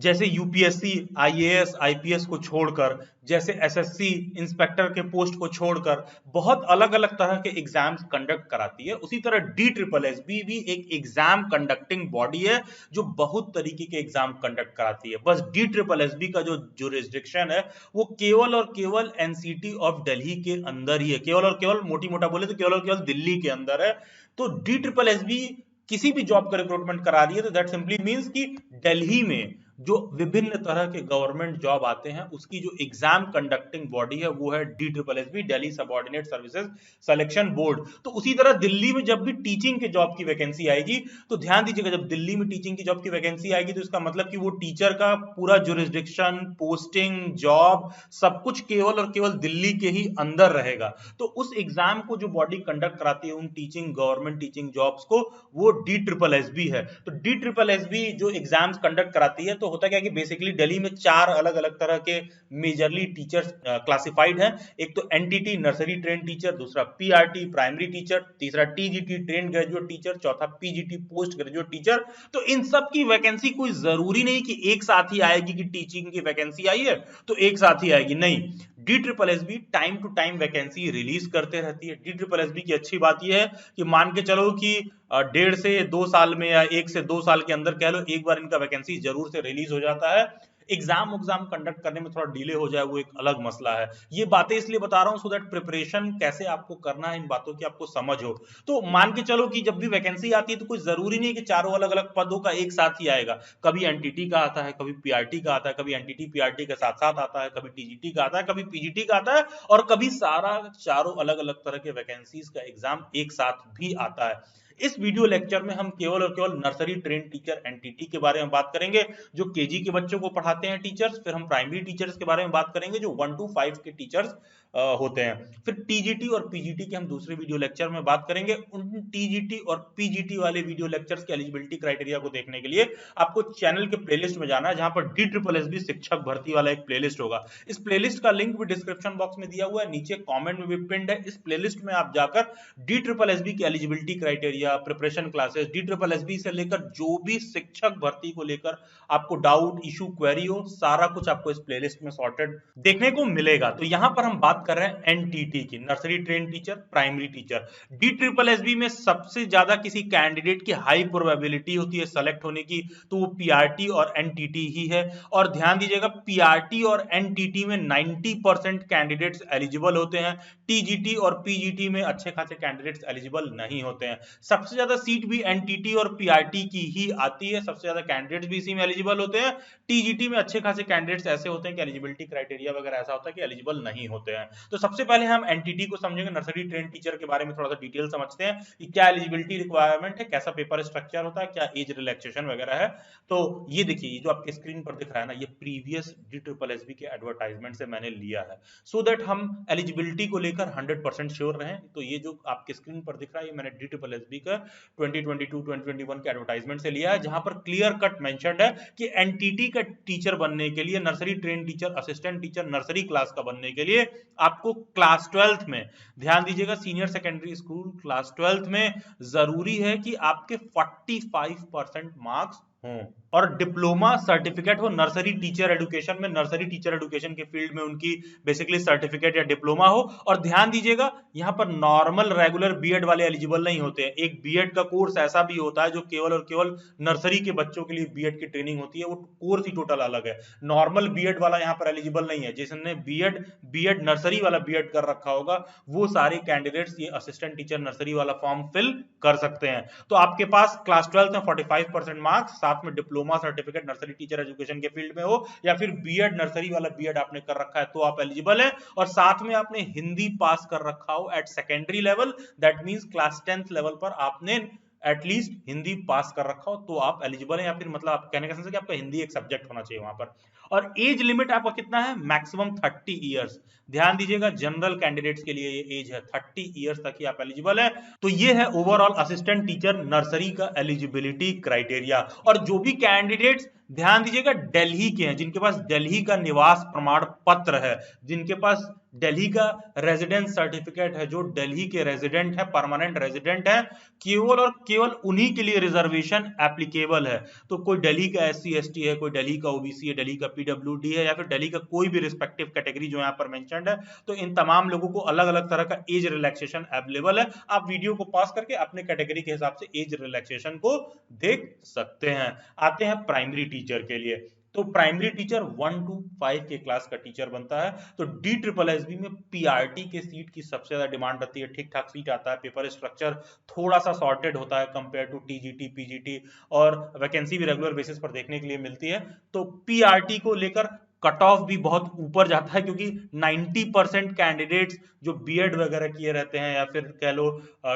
जैसे UPSC, IAS, IPS को छोड़कर, जैसे एसएससी इंस्पेक्टर के पोस्ट को छोड़कर बहुत अलग अलग तरह के एग्जाम्स कंडक्ट कराती है। उसी तरह डी ट्रिपल एस बी भी एक एग्जाम कंडक्टिंग बॉडी है जो बहुत तरीके के एग्जाम कंडक्ट कराती है। बस डी ट्रिपल एस बी का जो जुरिस्डिक्शन है वो केवल और केवल एनसीटी ऑफ दिल्ली के अंदर ही है, केवल और केवल, मोटी मोटा बोले तो केवल और केवल दिल्ली के अंदर है। तो डी ट्रिपल एस बी किसी भी जॉब का रिक्रूटमेंट करा रही है तो दैट सिंपली मींस कि दिल्ली में जो विभिन्न तरह के गवर्नमेंट जॉब आते हैं उसकी जो एग्जाम कंडक्टिंग बॉडी है वो है D triple S B, Delhi subordinate services selection board. तो उसी तरह दिल्ली में जब भी टीचिंग के जॉब की वैकेंसी आएगी तो ध्यान दीजिएगा, जब दिल्ली में टीचिंग की जॉब की वैकेंसी आएगी तो इसका मतलब कि वो टीचर का पूरा जुरिस्डिक्शन, पोस्टिंग, जॉब सब कुछ केवल और केवल दिल्ली के ही अंदर रहेगा। तो उस एग्जाम को जो बॉडी कंडक्ट कराती है उन टीचिंग, गवर्नमेंट टीचिंग जॉब्स को, वो डी ट्रिपल एस बी है। तो डी ट्रिपल एस बी जो एग्जाम्स कंडक्ट कराती है, तो होता क्या है कि बेसिकली दिल्ली में 4 अलग अलग तरह के मेजरली टीचर्स क्लासिफाइड हैं। एक तो एनटीटी नर्सरी ट्रेन टीचर, दूसरा पीआरटी प्राइमरी टीचर, तीसरा टीजीटी ट्रेन ग्रेजुएट टीचर, चौथा पीजीटी पोस्ट ग्रेजुएट टीचर। तो इन सब की वैकेंसी कोई जरूरी नहीं कि एक साथ ही आएगी कि टीचिंग की वैकेंसी आई है तो एक साथ ही आएगी, नहीं। D triple S B time to time vacancy release करते रहती है। डी ट्रिपल एस बी की अच्छी बात यह है कि मान के चलो कि 1.5 से 2 साल में या 1 से 2 साल के अंदर कह लो एक बार इनका वैकेंसी जरूर से रिलीज हो जाता है। एग्जाम कंडक्ट करने में थोड़ा डिले हो जाए वो एक अलग मसला है। ये बातें इसलिए बता रहा हूं सो दैट प्रिपरेशन कैसे आपको करना है इन बातों की आपको समझ हो। तो मान के चलो कि जब भी वैकेंसी आती है तो कोई जरूरी नहीं कि चारों अलग अलग पदों का एक साथ ही आएगा। कभी एनटीटी का आता है, कभी पीआरटी का आता है, कभी एनटीटी पीआरटी के साथ साथ आता है, कभी टीजीटी का आता है, कभी पीजीटी का आता है, और कभी सारा चारों अलग अलग तरह के वैकेंसीज का एग्जाम एक साथ भी आता है। इस वीडियो लेक्चर में हम केवल और केवल नर्सरी ट्रेन टीचर एनटीटी के बारे में बात करेंगे जो केजी के बच्चों को पढ़ाते हैं टीचर्स। फिर हम प्राइमरी टीचर्स के बारे में बात करेंगे जो 1 to 5 के टीचर्स होते हैं। फिर टीजीटी और पीजीटी के हम दूसरे वीडियो लेक्चर में बात करेंगे। उन टीजीटी और पीजीटी वाले वीडियो लेक्चर्स के एलिजिबिलिटी क्राइटेरिया को देखने के लिए आपको चैनल के प्लेलिस्ट में जाना है जहां पर डी ट्रिपल एस बी शिक्षक भर्ती वाला एक प्लेलिस्ट होगा। इस प्लेलिस्ट का लिंक भी डिस्क्रिप्शन बॉक्स में दिया हुआ है, नीचे कमेंट में भी पिन्ड है। इस प्लेलिस्ट में आप जाकर डी ट्रिपल एस बी की eligibility criteria, preparation classes, D triple S B से लेकर जो भी शिक्षक भर्ती को लेकर आपको डाउट, इशू, क्वेरी हो, सारा कुछ आपको इस प्लेलिस्ट में सॉर्टेड देखने को मिलेगा। तो यहां पर हम बात कर रहे हैं एनटीटी की, nursery train teacher, primary teacher. D triple S B में सबसे ज्यादा किसी कैंडिडेट की हाई प्रोबेबिलिटी होती है सेलेक्ट होने की तो वो पीआरटी और एनटीटी ही है। और ध्यान दीजिएगा पीआरटी और एनटीटी में 90% कैंडिडेट्स एलिजिबल होते हैं। टीजीटी और पीजीटी में अच्छे खासे कैंडिडेट्स एलिजिबल नहीं होते हैं। सबसे ज्यादा सीट भी एनटीटी और पीआरटी की ही आती है, सबसे ज्यादा कैंडिडेट्स भी इसी में एलिजिबल होते हैं। टीजीटी में अच्छे खासे कैंडिडेट्स ऐसे होते हैं कि एलिजिबिलिटी क्राइटेरिया वगैरह ऐसा होता है कि एलिजिबल नहीं होते हैं। तो सबसे पहले हम एनटीटी को समझेंगे, नर्सरी ट्रेन टीचर के बारे में थोड़ा सा डिटेल समझते हैं कि क्या एलिजिबिलिटी रिक्वायरमेंट है, कैसा पेपर स्ट्रक्चर होता है, क्या एज रिलैक्सेशन वगैरह है। तो ये देखिए, ये जो आपके स्क्रीन पर दिख रहा है ना, ये previous D triple S B के एडवर्टाइजमेंट से मैंने लिया है सो दैट हम एलिजिबिलिटी को लेकर 100% श्योर रहें। तो ये जो आपके स्क्रीन पर दिख रहा है ये मैंने डी ट्रिपल एस बी का 2022-2021 के एडवर्टाइजमेंट से लिया है, जहां पर क्लियर कट मेंशन्ड है कि एनटीटी का टीचर बनने के लिए, nursery train teacher, assistant teacher nursery class का बनने के लिए आपको क्लास 12th में, ध्यान दीजिएगा senior secondary school class 12th में जरूरी है कि आपके 45% मार्क्स हों और डिप्लोमा सर्टिफिकेट हो नर्सरी टीचर एजुकेशन में, नर्सरी टीचर एजुकेशन के फील्ड में उनकी बेसिकली सर्टिफिकेट या डिप्लोमा हो। और ध्यान दीजिएगा यहां पर नॉर्मल रेगुलर बीएड वाले एलिजिबल नहीं होते हैं। एक बीएड का कोर्स ऐसा भी होता है जो केवल और केवल नर्सरी के बच्चों के लिए बीएड की ट्रेनिंग होती है, वो कोर्स ही टोटल अलग है। नॉर्मल बीएड वाला यहां पर एलिजिबल नहीं है। जिसने बीएड नर्सरी वाला बीएड कर रखा होगा वो सारे कैंडिडेट्स ये असिस्टेंट टीचर नर्सरी वाला फॉर्म फिल कर सकते हैं। तो आपके पास क्लास 12 में 45% मार्क्स, साथ में diploma certificate nursery teacher education के फील्ड में हो, या फिर बीएड नर्सरी वाला बीएड आपने कर रखा है तो आप एलिजिबल है। और साथ में आपने हिंदी पास कर रखा हो at secondary level, that means class 10th level पर आपने एटलीस्ट हिंदी पास कर रखा हो तो आप एलिजिबल है, या फिर मतलब आप कहने का सेंस है कि आपका हिंदी एक सब्जेक्ट होना चाहिए वहां पर। और एज लिमिट आपका कितना है, मैक्सिमम 30 इयर्स। ध्यान दीजिएगा जनरल कैंडिडेट्स के लिए ये एज है 30 इयर्स तक ही आप एलिजिबल है। तो ये है ओवरऑल असिस्टेंट टीचर नर्सरी का एलिजिबिलिटी क्राइटेरिया। और जो भी कैंडिडेट्स ध्यान दीजिएगा दिल्ली के हैं, जिनके पास दिल्ली का निवास प्रमाण पत्र है, जिनके पास दिल्ली का रेजिडेंस सर्टिफिकेट है, जो दिल्ली के रेजिडेंट है, परमानेंट रेजिडेंट है, केवल और केवल उन्हीं के लिए रिजर्वेशन एप्लीकेबल है। तो कोई दिल्ली का SC ST है, कोई दिल्ली का OBC है, दिल्ली का PWD है, या फिर दिल्ली का कोई भी रिस्पेक्टिव कैटेगरी जो यहाँ पर मेंशन्ड है, तो इन तमाम लोगों को अलग अलग तरह का एज रिलैक्सेशन अवेलेबल है। आप वीडियो को पॉज करके अपने कैटेगरी के हिसाब से एज रिलैक्सेशन को देख सकते हैं। आते हैं प्राइमरी टीचर के लिए। तो प्राइमरी टीचर 1 to 5 के क्लास का टीचर बनता है। तो DSSB में PRT के सीट की सबसे ज्यादा डिमांड रहती है, ठीक ठाक सीट आता है, पेपर स्ट्रक्चर थोड़ा सा सॉर्टेड होता है कंपेयर टू TGT PGT, और वैकेंसी भी रेगुलर बेसिस पर देखने के लिए मिलती है। तो PRT को लेकर कट ऑफ भी बहुत ऊपर जाता है, क्योंकि 90% कैंडिडेट्स जो बीएड वगैरह किए रहते हैं या फिर कह लो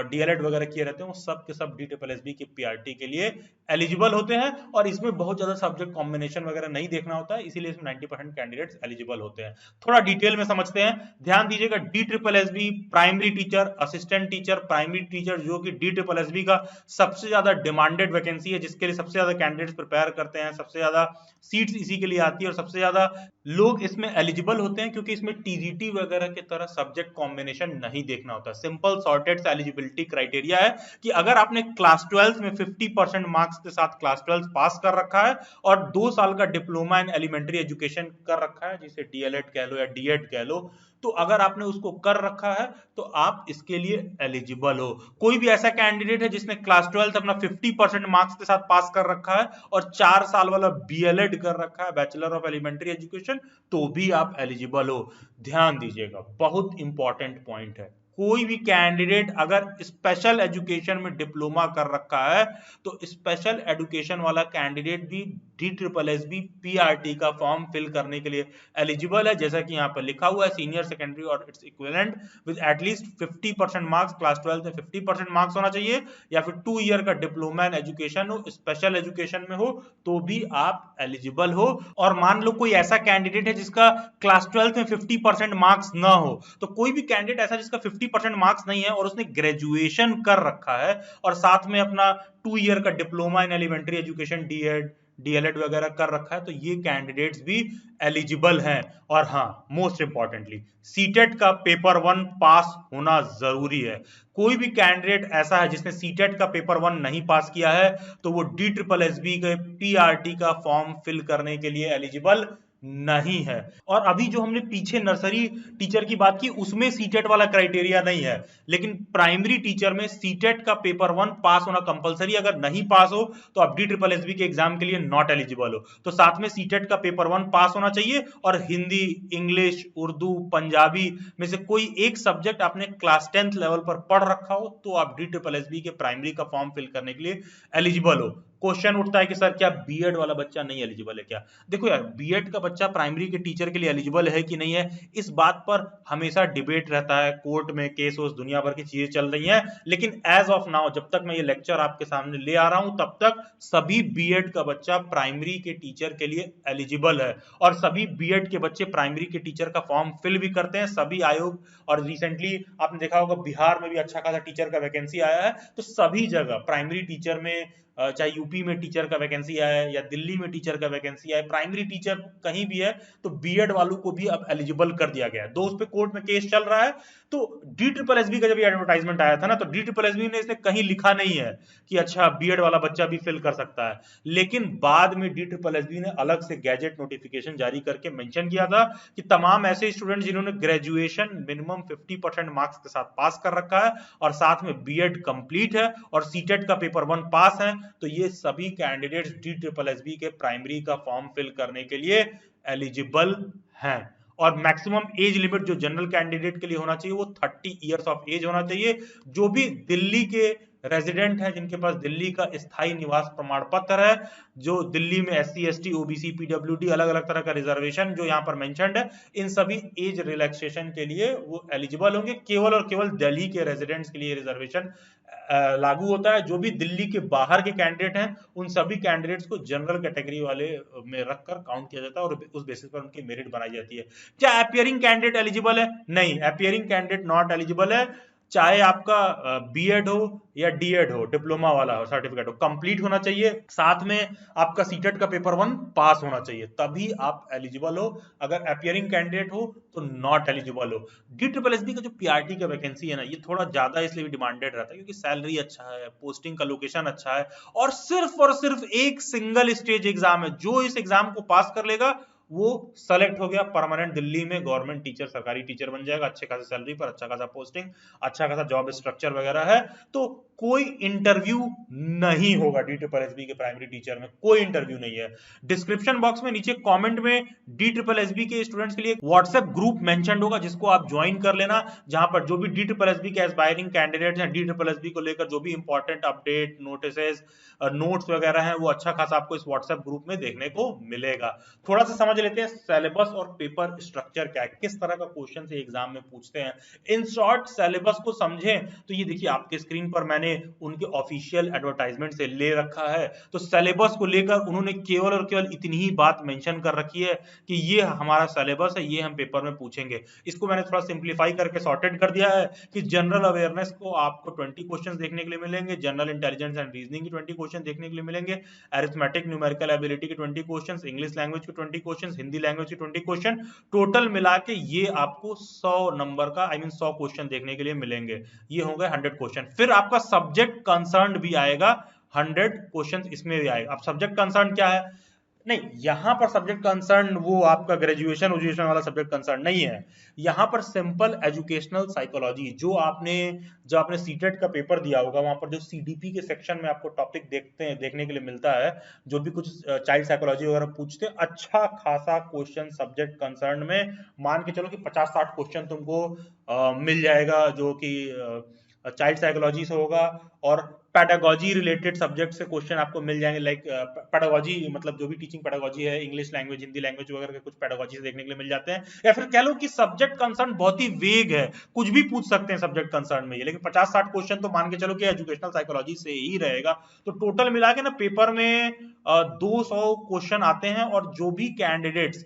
DLED वगैरह किए रहते हैं, वो सब के सब DSSB के PRT के लिए एलिजिबल होते हैं। और इसमें बहुत ज्यादा सब्जेक्ट कॉम्बिनेशन वगैरह नहीं देखना होता है, इसीलिए इसमें 90% कैंडिडेट्स एलिजिबल होते हैं। थोड़ा डिटेल में समझते हैं, ध्यान दीजिएगा। DSSB primary teacher, assistant teacher, primary teacher, जो कि DSSB का सबसे ज्यादा डिमांडेड वैकेंसी है, जिसके लिए सबसे ज्यादा कैंडिडेट्स प्रिपेयर करते हैं, सबसे ज्यादा सीट्स इसी के लिए आती है और सबसे ज्यादा लोग इसमें एलिजिबल होते हैं, क्योंकि इसमें TGT वगैरह की तरह सब्जेक्ट कॉम्बिनेशन नहीं देखना होता। सिंपल सॉर्टेड सा एलिजिबिलिटी क्राइटेरिया है कि अगर आपने क्लास 12 में 50% मार्क्स के साथ क्लास 12 पास कर रखा है और 2 साल का डिप्लोमा इन एलिमेंट्री एजुकेशन कर रखा है, जिसे DLED कह लो या DED कह लो, तो अगर आपने उसको कर रखा है तो आप इसके लिए एलिजिबल हो। कोई भी ऐसा कैंडिडेट है जिसने क्लास 12 अपना 50% मार्क्स के साथ पास कर रखा है और 4 साल वाला BLED कर रखा है, बैचलर ऑफ एलिमेंट्री एजुकेशन, तो भी आप एलिजिबल हो। ध्यान दीजिएगा, बहुत इंपॉर्टेंट पॉइंट है। कोई भी कैंडिडेट अगर स्पेशल एजुकेशन में डिप्लोमा कर रखा है, तो स्पेशल एजुकेशन वाला कैंडिडेट भी DSSB PRT का फॉर्म फिल करने के लिए एलिजिबल है। जैसा कि यहाँ पर लिखा हुआ है, सीनियर सेकेंडरी और its equivalent with at least 50% marks, class 12 में 50% मार्क्स होना चाहिए, या फिर 2 ईयर का डिप्लोमा इन एजुकेशन हो, स्पेशल एजुकेशन में हो, तो भी आप एलिजिबल हो। और मान लो कोई ऐसा कैंडिडेट है जिसका क्लास 12 में 50% मार्क्स ना हो, तो कोई भी कैंडिडेट ऐसा जिसका 50% मार्क्स नहीं है और उसने ग्रेजुएशन कर रखा है और साथ में अपना 2 ईयर का diploma in elementary education DLED वगैरह कर रखा है, तो ये कैंडिडेट्स भी एलिजिबल हैं। और हाँ, मोस्ट इंपॉर्टेंटली सीटेट का पेपर 1 पास होना जरूरी है। कोई भी कैंडिडेट ऐसा है जिसने सीटेट का पेपर 1 नहीं पास किया है, तो वो DSSB के PRT का फॉर्म फिल करने के लिए एलिजिबल नहीं है। और अभी जो हमने पीछे नर्सरी टीचर की बात की, उसमें सीटेट वाला क्राइटेरिया नहीं है, लेकिन प्राइमरी टीचर में सीटेट का पेपर 1 पास होना कंपलसरी। अगर नहीं पास हो तो आप DSSB के एग्जाम के लिए नॉट एलिजिबल हो। तो साथ में सीटेट का पेपर 1 पास होना चाहिए, और हिंदी, इंग्लिश, उर्दू, पंजाबी में से कोई एक सब्जेक्ट आपने क्लास 10th लेवल पर पढ़ रखा हो, तो आप DSSB के प्राइमरी का फॉर्म फिल करने के लिए एलिजिबल हो। क्वेश्चन उठता है कि सर क्या बीएड वाला बच्चा नहीं एलिजिबल है क्या? देखो यार, बीएड का बच्चा प्राइमरी के टीचर के लिए एलिजिबल है कि नहीं है, इस बात पर हमेशा डिबेट रहता है, कोर्ट में केस उस दुनिया भर की चीजें चल रही हैं। लेकिन एज ऑफ नाउ, जब तक मैं ये लेक्चर आपके सामने ले आ रहा हूं, तब तक सभी बीएड का बच्चा प्राइमरी के टीचर के लिए एलिजिबल है। और सभी बीएड के बच्चे प्राइमरी के टीचर का फॉर्म फिल भी करते हैं, सभी आयोग। और रिसेंटली आपने देखा होगा बिहार में भी अच्छा खासा टीचर का वैकेंसी आया है। तो सभी जगह प्राइमरी टीचर में, चाहे यूपी में टीचर का वैकेंसी आया है या दिल्ली में टीचर का वैकेंसी आया है, प्राइमरी टीचर कहीं भी है, तो बीएड वालों को भी अब एलिजिबल कर दिया गया है। दो उस पे कोर्ट में केस चल रहा है। तो DSSB का जब ये एडवर्टाइजमेंट आया था ना, तो DSSB ने इसने कहीं लिखा नहीं है कि अच्छा बीएड वाला बच्चा भी फिल कर सकता है। लेकिन बाद में DSSB ने अलग से गैजेट नोटिफिकेशन जारी करके मेंशन किया था कि तमाम ऐसे स्टूडेंट जिन्होंने ग्रेजुएशन मिनिमम 50% मार्क्स के साथ पास कर रखा है और साथ में बीएड कंप्लीट है और सीटेट का पेपर 1 पास है, तो ये सभी कैंडिडेट्स DSSB के प्राइमरी का फॉर्म फिल करने के लिए एलिजिबल हैं। और मैक्सिमम एज लिमिट जो जनरल कैंडिडेट के लिए होना चाहिए वो 30 इयर्स ऑफ एज होना चाहिए। जो भी दिल्ली के रेजिडेंट हैं, जिनके पास दिल्ली का स्थायी निवास प्रमाण पत्र है, जो दिल्ली में SC ST OBC PWD अलग अलग तरह का रिजर्वेशन जो यहाँ पर मेंशन्ड है, इन सभी एज रिलैक्सेशन के लिए वो एलिजिबल होंगे। केवल और केवल दिल्ली के रेजिडेंट्स के लिए रिजर्वेशन लागू होता है। जो भी दिल्ली के बाहर के कैंडिडेट हैं, उन सभी कैंडिडेट्स को जनरल कैटेगरी वाले में रखकर काउंट किया जाता है और उस बेसिस पर उनकी मेरिट बनाई जाती है। क्या अपियरिंग कैंडिडेट एलिजिबल है? नहीं, अपियरिंग कैंडिडेट नॉट एलिजिबल है। चाहे आपका बीएड हो या डीएड हो, डिप्लोमा वाला हो, सर्टिफिकेट हो, कंप्लीट होना चाहिए। साथ में आपका सीटेट का पेपर 1 पास होना चाहिए, तभी आप एलिजिबल हो। अगर अपियरिंग कैंडिडेट हो तो नॉट एलिजिबल हो। DSSB का जो पीआरटी का वैकेंसी है ना, ये थोड़ा ज्यादा इसलिए भी डिमांडेड रहता है क्योंकि सैलरी अच्छा है, पोस्टिंग का लोकेशन अच्छा है, और सिर्फ एक सिंगल स्टेज एग्जाम है। जो इस एग्जाम को पास कर लेगा वो सेलेक्ट हो गया, परमानेंट दिल्ली में गवर्नमेंट टीचर, सरकारी टीचर बन जाएगा, अच्छे खासे सैलरी पर, अच्छा खासा पोस्टिंग, अच्छा खासा जॉब स्ट्रक्चर वगैरह है। तो कोई इंटरव्यू नहीं होगा DSSB के प्राइमरी टीचर में, कोई इंटरव्यू नहीं है। डिस्क्रिप्शन बॉक्स में नीचे कमेंट में DSSB के स्टूडेंट्स के लिए व्हाट्सएप ग्रुप मेंशन होगा, जिसको आप ज्वाइन कर लेना, जहां पर जो भी DSSB के एस्पायरिंग कैंडिडेट्स हैं, DSSB को लेकर जो भी इंपॉर्टेंट अपडेट, नोटिसेस, नोट्स वगैरह हैं, वो अच्छा खासा आपको इस व्हाट्सएप ग्रुप में देखने को मिलेगा। थोड़ा सा समझ लेते हैं सिलेबस और पेपर स्ट्रक्चर क्या है, किस तरह का क्वेश्चन से एग्जाम में पूछते हैं। इन शॉर्ट सिलेबस को समझें तो ये देखिए आपके स्क्रीन पर मैंने उनके ऑफिशियल एडवर्टाइजमेंट से ले रखा है। तो सिलेबस को लेकर उन्होंने केवल और केवल इतनी ही बात मेंशन कर रखी है कि ये हमारा सिलेबस है, ये हम पेपर में पूछेंगे। इसको मैंने थोड़ा सिंप्लीफाई करके सॉर्टेड कर दिया है कि जनरल अवेयरनेस को आपको 20 क्वेश्चन देखने के लिए मिलेंगे, जनरल इंटेलिजेंस एंड रीजनिंग की 20 क्वेश्चन देखने के लिए मिलेंगे, अरिथमेटिक न्यूमेरिकल एबिलिटी के 20 क्वेश्चन, इंग्लिश लैंग्वेज के 20 क्वेश्चन, हिंदी लैंग्वेज के 20 क्वेश्चन, टोटल मिला के ये आपको 100 नंबर का 100 क्वेश्चन देखने के लिए मिलेंगे। ये हो गए 100 क्वेश्चन। फिर आपका सब्जेक्ट कंसर्न भी आएगा, 100 क्वेश्चन इसमें भी आएगा। अब सब्जेक्ट कंसर्न क्या है? नहीं, यहां पर सब्जेक्ट कंसर्न वो आपका ग्रेजुएशन वाला सब्जेक्ट कंसर्न नहीं है। यहां पर सिंपल एजुकेशनल साइकोलॉजी, जो आपने सीटेट का पेपर दिया होगा, वहां पर जो सीडीपी के सेक्शन में आपको टॉपिक देखने के लिए मिलता है, जो भी कुछ चाइल्ड साइकोलॉजी वगैरह पूछते हैं, अच्छा खासा क्वेश्चन सब्जेक्ट कंसर्न में मान के चलो कि 50-60 क्वेश्चन तुमको मिल जाएगा, जो कि चाइल्ड साइकोलॉजी से होगा। और पैडागोजी रिलेटेड सब्जेक्ट से क्वेश्चन आपको मिल जाएंगे, लाइक पैडागोजी मतलब जो भी टीचिंग पैडागोजी है, इंग्लिश लैंग्वेज, हिंदी लैंग्वेज वगैरह के कुछ पैडागोजी से देखने के लिए मिल जाते हैं। या फिर कह लो कि सब्जेक्ट कंसर्न बहुत ही वेग है, कुछ भी पूछ सकते हैं सब्जेक्ट कंसर्न में ये, लेकिन 50-60 क्वेश्चन तो मान के चलो कि एजुकेशनल साइकोलॉजी से ही रहेगा। तो टोटल मिला के ना पेपर में 200 क्वेश्चन आते हैं, और जो भी कैंडिडेट्स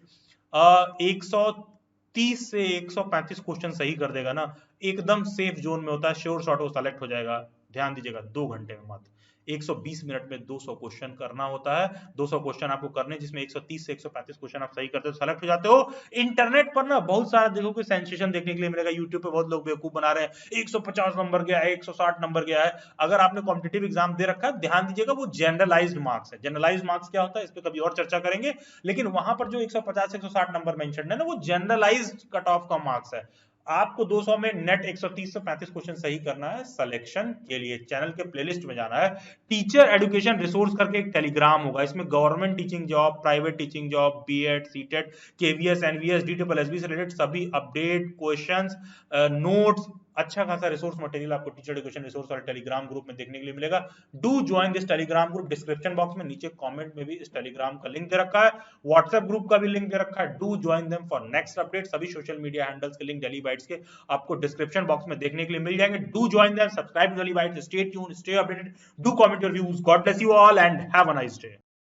130 से 135 क्वेश्चन सही कर देगा ना, एकदम सेफ जोन में होता है, श्योर शॉट वो सेलेक्ट हो जाएगा। ध्यान दीजिएगा, 2 घंटे में मात्र 120 मिनट में 200 क्वेश्चन करना होता है। 200 क्वेश्चन आपको करने, जिसमें 130 से 135 क्वेश्चन आप सही करते हो, सेलेक्ट हो जाते हो। इंटरनेट पर ना बहुत सारा देखो कि सेंसेशन देखने के लिए मिलेगा, यूट्यूब पे बहुत लोग बेवकूफ बना रहे हैं, 150 नंबर गया है, 160 नंबर गया है। अगर आपने कॉम्पिटिटिव एग्जाम दे रखा है, ध्यान दीजिएगा, वो जनरलाइज्ड मार्क्स है। जनरलाइज्ड मार्क्स क्या होता है, इस पे कभी और चर्चा करेंगे, लेकिन वहां पर जो 150-160 नंबर मेंशन है ना, वो जनरलाइज्ड कट ऑफ का मार्क्स है। आपको 200 में नेट 130 से 35 क्वेश्चन सही करना है सिलेक्शन के लिए। चैनल के प्लेलिस्ट में जाना है, टीचर एजुकेशन रिसोर्स करके एक टेलीग्राम होगा, इसमें government teaching job, private teaching job, BEd, CTET, KVS, NVS, DSSB से रिलेटेड सभी अपडेट, क्वेश्चंस, नोट्स, अच्छा खासा रिसोर्स मटेरियल आपको टीचर एजुकेशन रिसोर्स वाले टेलीग्राम ग्रुप में देखने के लिए मिलेगा। Do join this Telegram group. Description box में नीचे कमेंट में भी इस टेलीग्राम का लिंक दे रखा है, व्हाट्सएप ग्रुप का भी लिंक दे रखा है। Do join them for next update. सभी सोशल मीडिया हैंडल्स के लिंक डेली बाइट्स के आपको डिस्क्रिप्शन बॉक्स में देखने के लिए मिल जाएंगे। Do join them, subscribe to Daily Bites, stay tuned, stay updated, do comment your views. God bless you all and have a nice day.